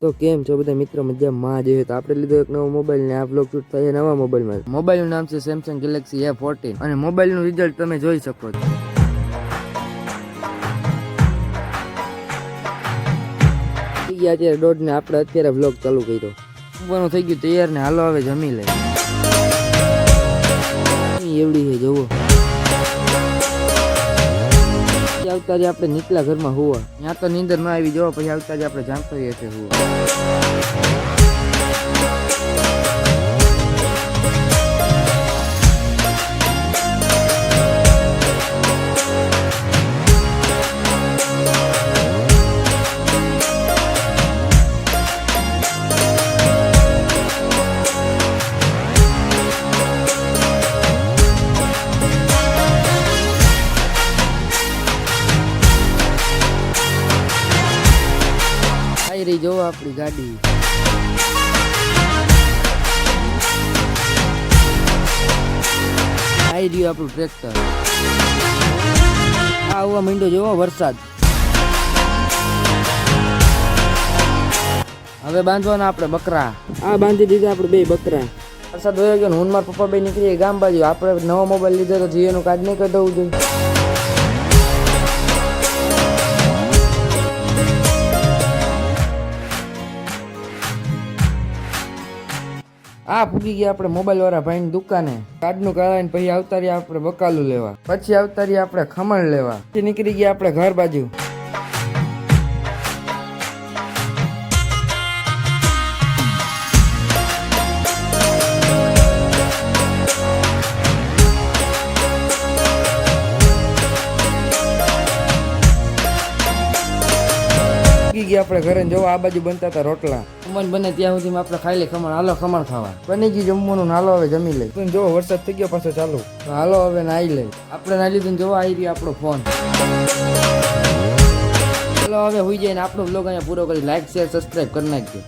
તો કેમ છો બધા મિત્રો, મજામાં જોઈએ તો આપણે લીધો એક નવો મોબાઈલ ને આ બ્લોગ શૂટ થાય નવા મોબાઈલમાં. મોબાઈલનું નામ છે સેમસંગ ગેલેક્સી A14 અને મોબાઈલનું રિઝલ્ટ તમે જોઈ શકો છો. થઈ ગયા અત્યારે દોઢ ને આપણે અત્યારે બ્લોગ ચાલુ કર્યો. જમવાનું થઈ ગયું તૈયાર ને હાલો હવે જમી લે. એવડી છે જોવો. આવતા જ આપણે નીકળ્યા ઘરમાં હોવા, ત્યાં તો નીંદર ના આવી જોવા, પછી આવતા જ આપણે જામફળીએ છે હોવા. રહી જોવો આપણી ગાડી. આવી રહ્યું આપણું ટ્રેક્ટર. આ આવવા માંડ્યો જોવો વરસાદ. હવે બાંધવાના આપણે બકરા. આ બાંધી દીધા આપણે બે બકરા. વરસાદ વયો ગયો ને હું મારા પપ્પા બે નીકળી ગામ બાજુ. આપણે નવો મોબાઈલ લીધો તો જીઓ નું કાર્ડ નહીં કરી દઉં જોઈએ. આ પૂગી ગયા આપણે મોબાઈલ વાળા ભાઈની દુકાને. કાર્ડનું કરાવીને પછી આવતા રહ્યા આપણે બકાલું લેવા. પછી આવતા રહ્યા આપણે ખમણ લેવા. પછી નીકળી ગયા આપણે ઘર બાજુ. ગયા આપણે ઘરે જોવો આ બાજુ બનતા હતા રોટલા. ખમણ બને ત્યાં સુધી આપણે ખાઈ લે ખમણ. હાલો ખમણ ખાવા. બની ગયું જમવાનું. હાલો હવે જમી લે. જોવો વરસાદ થઈ ગયો પાછો ચાલુ. હાલો હવે નાઈ લે. આપણે નાઈ લીધું જોવો આવી રહ્યો આપણો ફોન. હાલો હવે હોઈ જાય ને આપણો બ્લોગ અહીંયા પૂરો કરી લાઈક શેર સબસ્ક્રાઈબ કરી નાખજો.